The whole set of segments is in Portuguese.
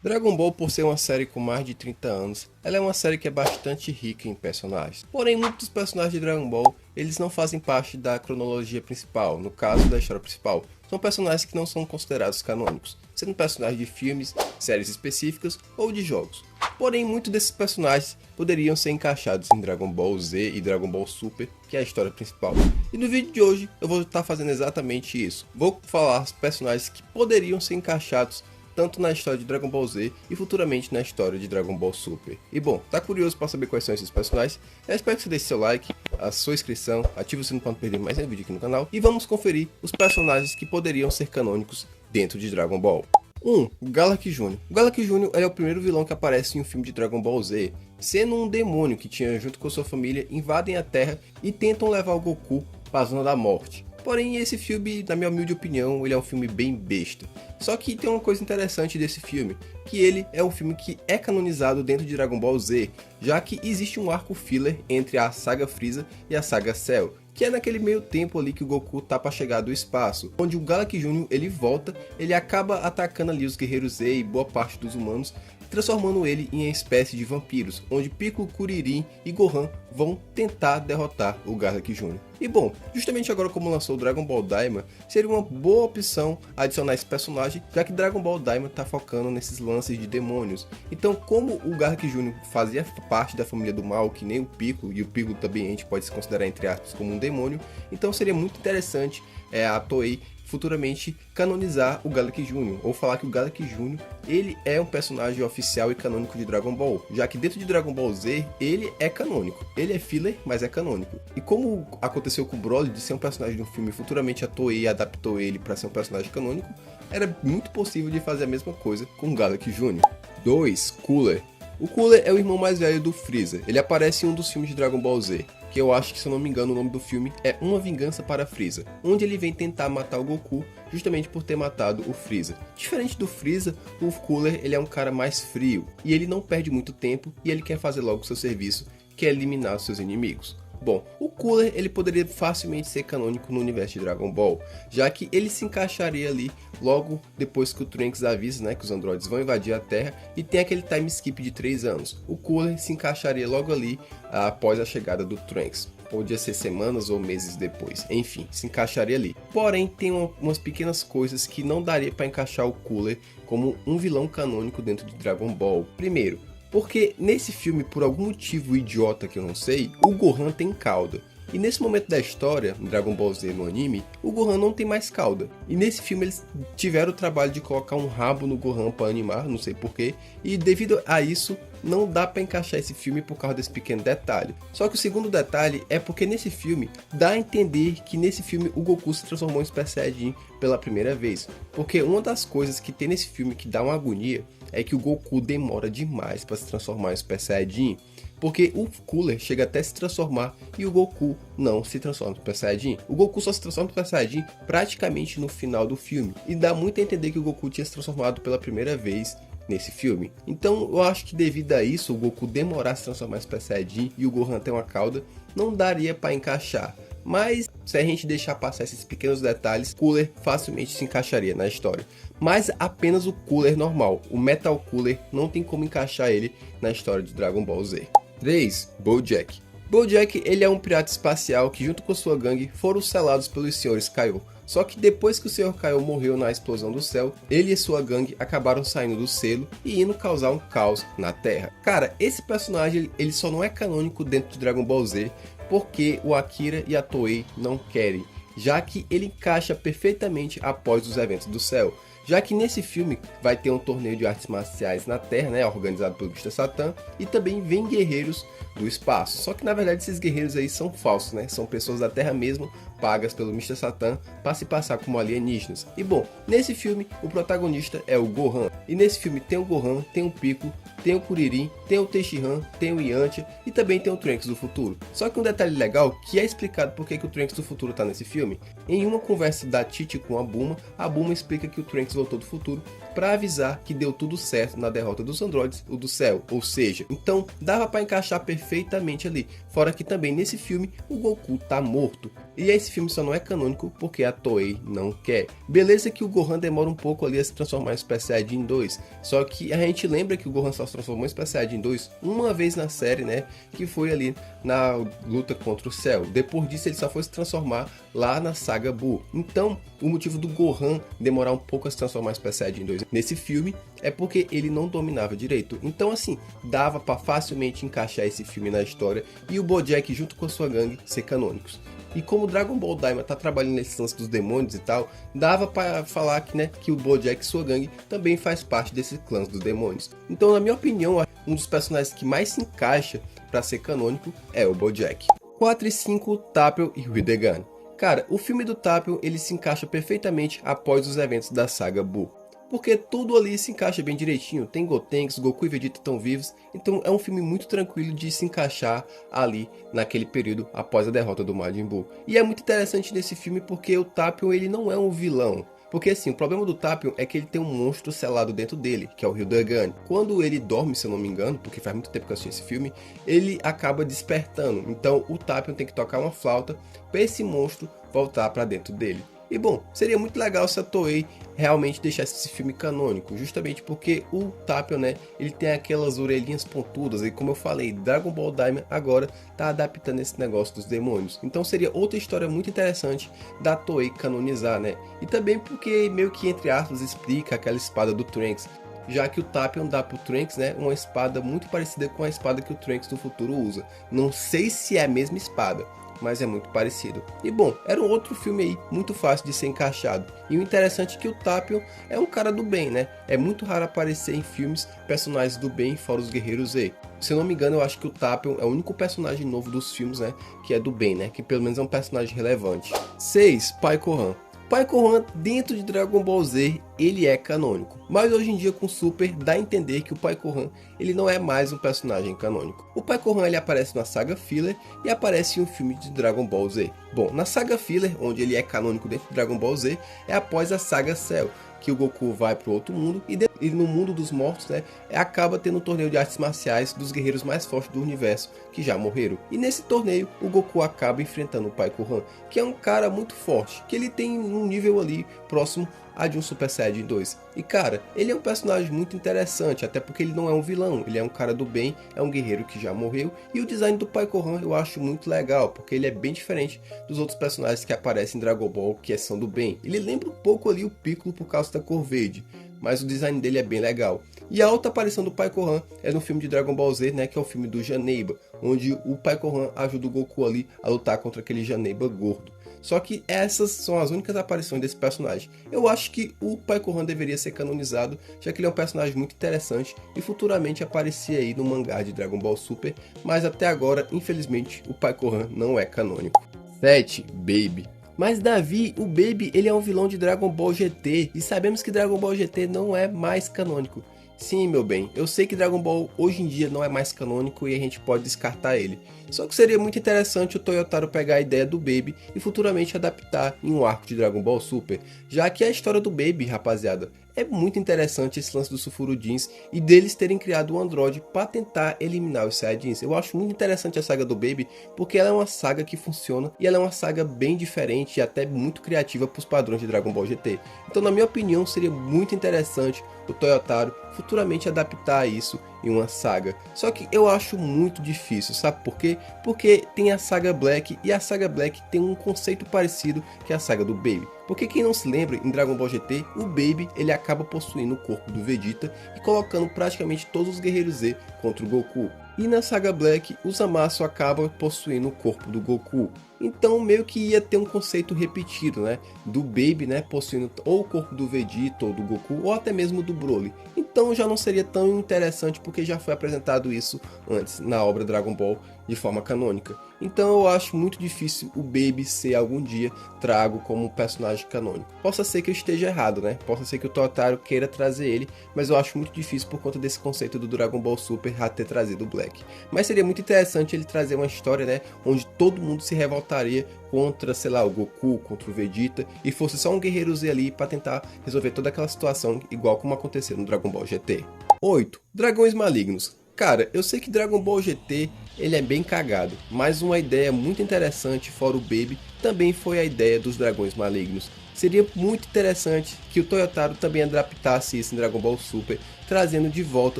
Dragon Ball, por ser uma série com mais de 30 anos, ela é uma série que é bastante rica em personagens. Porém, muitos dos personagens de Dragon Ball, eles não fazem parte da cronologia principal, no caso da história principal. São personagens que não são considerados canônicos, sendo personagens de filmes, séries específicas ou de jogos. Porém, muitos desses personagens poderiam ser encaixados em Dragon Ball Z e Dragon Ball Super, que é a história principal. E no vídeo de hoje eu vou estar fazendo exatamente isso. Vou falar os personagens que poderiam ser encaixados tanto na história de Dragon Ball Z e futuramente na história de Dragon Ball Super. E bom, tá curioso para saber quais são esses personagens? Eu espero que você deixe seu like, a sua inscrição, ative o sininho para não perder mais nenhum vídeo aqui no canal e vamos conferir os personagens que poderiam ser canônicos dentro de Dragon Ball. 1. Galak Jr. O Galak Jr. é o primeiro vilão que aparece em um filme de Dragon Ball Z, sendo um demônio que tinha junto com sua família invadem a Terra e tentam levar o Goku para a Zona da Morte. Porém, esse filme, na minha humilde opinião, ele é um filme bem besta. Só que tem uma coisa interessante desse filme, que ele é um filme que é canonizado dentro de Dragon Ball Z, já que existe um arco filler entre a saga Freeza e a saga Cell, que é naquele meio tempo ali que o Goku tá para chegar do espaço, onde o Galak Jr. ele volta, ele acaba atacando ali os Guerreiros Z e boa parte dos humanos, transformando ele em uma espécie de vampiros, onde Piccolo, Kuririn e Gohan vão tentar derrotar o Galak Jr. E bom, justamente agora como lançou o Dragon Ball Daima, seria uma boa opção adicionar esse personagem, já que Dragon Ball Daima tá focando nesses lances de demônios. Então, como o Galak Jr. fazia parte da família do mal, que nem o Piccolo, e o Piccolo também a gente pode se considerar entre aspas como um demônio, então seria muito interessante a Toei futuramente canonizar o Galak Jr. ou falar que o Galak Jr. ele é um personagem oficial e canônico de Dragon Ball, já que dentro de Dragon Ball Z ele é canônico, ele é filler, mas é canônico. E como aconteceu com o Broly de ser um personagem de um filme, futuramente a Toei adaptou ele para ser um personagem canônico, era muito possível de fazer a mesma coisa com o Galak Jr. 2. Cooler. O Cooler é o irmão mais velho do Freeza, ele aparece em um dos filmes de Dragon Ball Z, que eu acho que, se eu não me engano, o nome do filme é Uma Vingança para Freeza, onde ele vem tentar matar o Goku justamente por ter matado o Freeza. Diferente do Freeza, o Cooler ele é um cara mais frio, e ele não perde muito tempo, e ele quer fazer logo o seu serviço, que é eliminar os seus inimigos. Bom, o Cooler ele poderia facilmente ser canônico no universo de Dragon Ball, já que ele se encaixaria ali logo depois que o Trunks avisa, que os androides vão invadir a Terra e tem aquele time skip de 3 anos. O Cooler se encaixaria logo ali após a chegada do Trunks. Podia ser semanas ou meses depois, enfim, se encaixaria ali. Porém, tem umas pequenas coisas que não daria para encaixar o Cooler como um vilão canônico dentro de Dragon Ball. Primeiro, porque nesse filme, por algum motivo idiota que eu não sei, o Gohan tem cauda. E nesse momento da história, em Dragon Ball Z no anime, o Gohan não tem mais cauda. E nesse filme eles tiveram o trabalho de colocar um rabo no Gohan para animar, não sei porquê. E devido a isso, não dá para encaixar esse filme por causa desse pequeno detalhe. Só que o segundo detalhe é porque nesse filme, dá a entender que nesse filme o Goku se transformou em Super Saiyajin pela primeira vez. Porque uma das coisas que tem nesse filme que dá uma agonia é que o Goku demora demais para se transformar em Super Saiyajin. Porque o Cooler chega até se transformar e o Goku não se transforma em Super Saiyajin. O Goku só se transforma em Super Saiyajin praticamente no final do filme. E dá muito a entender que o Goku tinha se transformado pela primeira vez nesse filme. Então eu acho que devido a isso, o Goku demorar a se transformar em Super Saiyajin e o Gohan ter uma cauda, não daria para encaixar. Mas se a gente deixar passar esses pequenos detalhes, Cooler facilmente se encaixaria na história. Mas apenas o Cooler normal, o Metal Cooler, não tem como encaixar ele na história de Dragon Ball Z. 3. Bojack. Bojack ele é um pirata espacial que junto com sua gangue foram selados pelos Srs. Kaiô. Só que depois que o Sr. Kaiô morreu na explosão do céu, ele e sua gangue acabaram saindo do selo e indo causar um caos na Terra. Cara, esse personagem ele só não é canônico dentro de Dragon Ball Z porque o Akira e a Toei não querem, já que ele encaixa perfeitamente após os eventos do céu. Já que nesse filme vai ter um torneio de artes marciais na Terra, organizado pelo Mr. Satan, e também vem guerreiros do espaço. Só que na verdade esses guerreiros aí são falsos, são pessoas da Terra mesmo, pagas pelo Mr. Satan para se passar como alienígenas. E bom, nesse filme o protagonista é o Gohan. E nesse filme tem o Gohan, tem o Piccolo, tem o Kuririn, tem o Tenshinhan, tem o Yantia e também tem o Trunks do futuro. Só que um detalhe legal que é explicado por que o Trunks do futuro está nesse filme. Em uma conversa da Titi com a Bulma explica que o Trunks voltou do futuro para avisar que deu tudo certo na derrota dos androides ou do céu, ou seja, então dava para encaixar perfeitamente ali. Fora que também nesse filme o Goku tá morto. E esse filme só não é canônico porque a Toei não quer. Beleza que o Gohan demora um pouco ali a se transformar em Super Saiyajin 2, só que a gente lembra que o Gohan só se transformou em Super Saiyajin 2 uma vez na série, né, que foi ali na luta contra o Cell. Depois disso ele só foi se transformar lá na saga Buu. Então, o motivo do Gohan demorar um pouco a se transformar em Super Saiyajin 2 nesse filme é porque ele não dominava direito. Então assim, dava para facilmente encaixar esse filme na história e o Bojack junto com a sua gangue ser canônicos. E como Dragon Ball Daima tá trabalhando nesse lance dos demônios e tal, dava para falar que, né, que o Bojack e sua gangue também faz parte desse clã dos demônios. Então, na minha opinião, um dos personagens que mais se encaixa para ser canônico é o Bojack. 4 e 5, Tapio e Hidegan. Cara, o filme do Tapio ele se encaixa perfeitamente após os eventos da saga Buu. Porque tudo ali se encaixa bem direitinho, tem Gotenks, Goku e Vegeta estão vivos, então é um filme muito tranquilo de se encaixar ali naquele período após a derrota do Majin Buu. E é muito interessante nesse filme porque o Tapio ele não é um vilão. Porque assim, o problema do Tapio é que ele tem um monstro selado dentro dele, que é o Hildegan. Quando ele dorme, se eu não me engano, porque faz muito tempo que eu assisti esse filme, ele acaba despertando. Então o Tapio tem que tocar uma flauta para esse monstro voltar para dentro dele. E bom, seria muito legal se a Toei realmente deixasse esse filme canônico, justamente porque o Tapio, né, ele tem aquelas orelhinhas pontudas e como eu falei, Dragon Ball Daima agora tá adaptando esse negócio dos demônios. Então seria outra história muito interessante da Toei canonizar, né? E também porque meio que entre aspas explica aquela espada do Trunks, já que o Tapion dá pro Trunks, né, uma espada muito parecida com a espada que o Trunks do futuro usa. Não sei se é a mesma espada, mas é muito parecido. E bom, era um outro filme aí, muito fácil de ser encaixado. E o interessante é que o Tapion é um cara do bem, né? É muito raro aparecer em filmes personagens do bem fora os Guerreiros Z. Se eu não me engano, eu acho que o Tapion é o único personagem novo dos filmes, né, que é do bem, né? Que pelo menos é um personagem relevante. 6. Pai Gohan. Pai Gohan dentro de Dragon Ball Z ele é canônico, mas hoje em dia com Super dá a entender que o Pai Gohan ele não é mais um personagem canônico. O Pai Gohan ele aparece na saga Filler e aparece em um filme de Dragon Ball Z. Bom, na saga Filler, onde ele é canônico dentro de Dragon Ball Z, é após a saga Cell, que o Goku vai para o outro mundo e no mundo dos mortos, né, acaba tendo um torneio de artes marciais dos guerreiros mais fortes do universo que já morreram. E nesse torneio o Goku acaba enfrentando o Pai Gohan, que é um cara muito forte, que ele tem um nível ali próximo a de um Super Saiyajin 2. E cara, ele é um personagem muito interessante, até porque ele não é um vilão, ele é um cara do bem, é um guerreiro que já morreu. E o design do Pai Gohan eu acho muito legal, porque ele é bem diferente dos outros personagens que aparecem em Dragon Ball, que são do bem. Ele lembra um pouco ali o Piccolo por causa da cor verde, mas o design dele é bem legal. E a outra aparição do Pai Gohan é no filme de Dragon Ball Z, né, que é o filme do Janeiba, onde o Pai Gohan ajuda o Goku ali a lutar contra aquele Janeiba gordo. Só que essas são as únicas aparições desse personagem. Eu acho que o Pai Gohan deveria ser canonizado, já que ele é um personagem muito interessante e futuramente aparecer aí no mangá de Dragon Ball Super, mas até agora, infelizmente, o Pai Gohan não é canônico. 7. Baby. Mas Davi, o Baby, ele é um vilão de Dragon Ball GT e sabemos que Dragon Ball GT não é mais canônico. Sim, meu bem, eu sei que Dragon Ball hoje em dia não é mais canônico e a gente pode descartar ele. Só que seria muito interessante o Toyotaro pegar a ideia do Baby e futuramente adaptar em um arco de Dragon Ball Super, já que a história do Baby, rapaziada, é muito interessante esse lance dos Sulfurudins e deles terem criado um androide para tentar eliminar os Saiyajins. Eu acho muito interessante a saga do Baby, porque ela é uma saga que funciona e ela é uma saga bem diferente e até muito criativa para os padrões de Dragon Ball GT. Então, na minha opinião, seria muito interessante o Toyotaro futuramente adaptar isso em uma saga. Só que eu acho muito difícil, sabe por quê? Porque tem a saga Black e a saga Black tem um conceito parecido que a saga do Baby. Porque quem não se lembra, em Dragon Ball GT, o Baby ele acaba possuindo o corpo do Vegeta e colocando praticamente todos os Guerreiros Z contra o Goku. E na saga Black, o Zamasu acaba possuindo o corpo do Goku. Então meio que ia ter um conceito repetido, né? Do Baby, né, possuindo ou o corpo do Vegeta ou do Goku, ou até mesmo do Broly. Então já não seria tão interessante porque já foi apresentado isso antes na obra Dragon Ball de forma canônica. Então eu acho muito difícil o Baby ser algum dia trago como um personagem canônico. Possa ser que eu esteja errado, né? Possa ser que o Toyotaro queira trazer ele, mas eu acho muito difícil por conta desse conceito do Dragon Ball Super já ter trazido o Black. Mas seria muito interessante ele trazer uma história, né, onde todo mundo se revoltaria contra, sei lá, o Goku, contra o Vegeta, e fosse só um Guerreiro Z ali para tentar resolver toda aquela situação, igual como aconteceu no Dragon Ball GT. 8. Dragões Malignos. Cara, eu sei que Dragon Ball GT ele é bem cagado, mas uma ideia muito interessante fora o Baby também foi a ideia dos dragões malignos. Seria muito interessante que o Toyotaro também adaptasse isso em Dragon Ball Super, trazendo de volta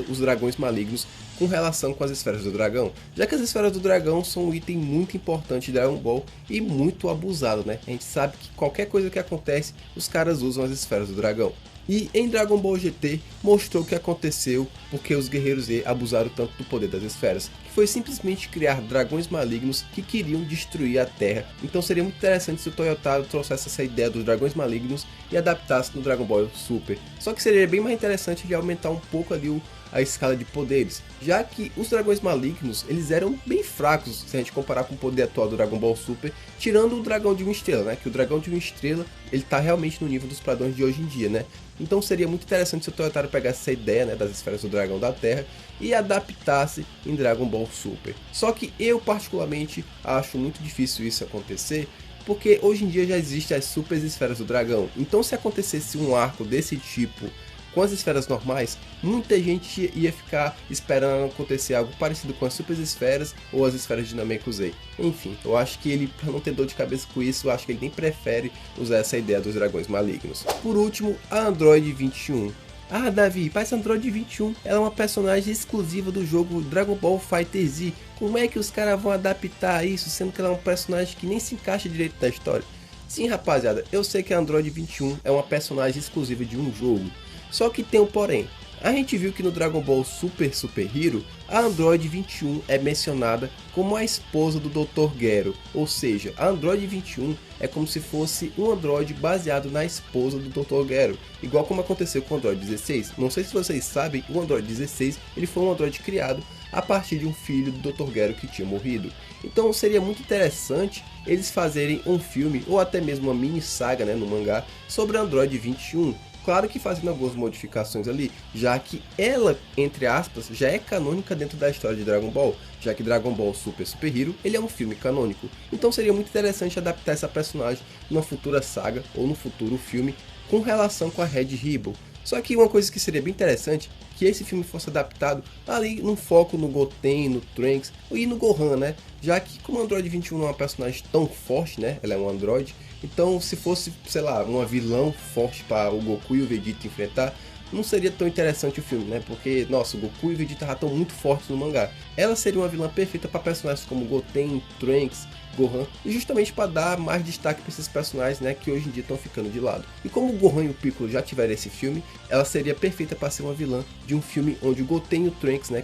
os dragões malignos com relação com as esferas do dragão, já que as esferas do dragão são um item muito importante de Dragon Ball e muito abusado, né? A gente sabe que qualquer coisa que acontece, os caras usam as esferas do dragão. E em Dragon Ball GT mostrou o que aconteceu porque os guerreiros Z abusaram tanto do poder das esferas, que foi simplesmente criar dragões malignos que queriam destruir a Terra. Então seria muito interessante se o Toyotaro trouxesse essa ideia dos dragões malignos e adaptasse no Dragon Ball Super. Só que seria bem mais interessante ele aumentar um pouco ali a escala de poderes, já que os dragões malignos eles eram bem fracos se a gente comparar com o poder atual do Dragon Ball Super, tirando o dragão de uma estrela, né? Que o dragão de uma estrela ele tá realmente no nível dos padrões de hoje em dia, né? Então seria muito interessante se o Toyotaro pegasse essa ideia, né, das esferas do dragão da Terra e adaptasse em Dragon Ball Super. Só que eu particularmente acho muito difícil isso acontecer, porque hoje em dia já existem as super esferas do dragão. Então se acontecesse um arco desse tipo com as esferas normais, muita gente ia ficar esperando acontecer algo parecido com as super esferas ou as esferas de Namekusei. Enfim, eu acho que ele, para não ter dor de cabeça com isso, eu acho que ele nem prefere usar essa ideia dos dragões malignos. Por último, a Android 21. Ah, Davi, mas Android 21 ela é uma personagem exclusiva do jogo Dragon Ball FighterZ. Como é que os caras vão adaptar isso, sendo que ela é um personagem que nem se encaixa direito na história? Sim, rapaziada, eu sei que a Android 21 é uma personagem exclusiva de um jogo. Só que tem um porém. A gente viu que no Dragon Ball Super Hero, a Android 21 é mencionada como a esposa do Dr. Gero. Ou seja, a Android 21 é como se fosse um Android baseado na esposa do Dr. Gero. Igual como aconteceu com o Android 16. Não sei se vocês sabem, o Android 16 ele foi um Android criado a partir de um filho do Dr. Gero que tinha morrido. Então seria muito interessante eles fazerem um filme ou até mesmo uma mini saga, né, no mangá sobre a Android 21. Claro que fazendo algumas modificações ali, já que ela, entre aspas, já é canônica dentro da história de Dragon Ball, já que Dragon Ball Super Hero ele é um filme canônico. Então seria muito interessante adaptar essa personagem numa futura saga ou no futuro filme com relação com a Red Ribbon. Só que uma coisa que seria bem interessante, que esse filme fosse adaptado ali num foco no Goten, no Trunks e no Gohan, né? Já que como o Android 21 não é uma personagem tão forte, né? Ela é um Android, então se fosse, sei lá, uma vilão forte para o Goku e o Vegeta enfrentar, não seria tão interessante o filme, né? Porque, nossa, o Goku e o Vegeta já estão muito fortes no mangá. Ela seria uma vilã perfeita para personagens como Goten, Trunks, Gohan, e justamente para dar mais destaque para esses personagens, né, que hoje em dia estão ficando de lado. E como o Gohan e o Piccolo já tiveram esse filme, ela seria perfeita para ser uma vilã de um filme onde o Goten e o Trunks, né,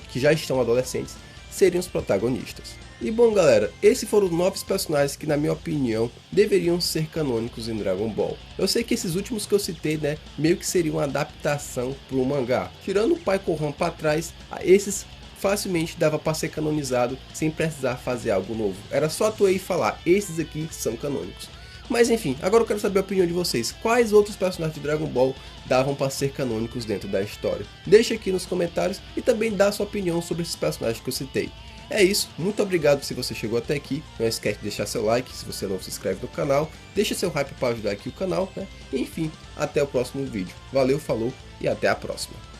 que já estão adolescentes, seriam os protagonistas. E bom galera, esses foram os 9 personagens que na minha opinião deveriam ser canônicos em Dragon Ball. Eu sei que esses últimos que eu citei, né, meio que seriam uma adaptação para o mangá. Tirando o Pai Gohan para trás, esses facilmente dava para ser canonizado sem precisar fazer algo novo. Era só tu aí falar, esses aqui são canônicos. Mas enfim, agora eu quero saber a opinião de vocês. Quais outros personagens de Dragon Ball davam para ser canônicos dentro da história? Deixa aqui nos comentários e também dá sua opinião sobre esses personagens que eu citei. É isso, muito obrigado se você chegou até aqui, não esquece de deixar seu like se você não se inscreve no canal, deixa seu hype para ajudar aqui o canal, né? Enfim, até o próximo vídeo. Valeu, falou e até a próxima.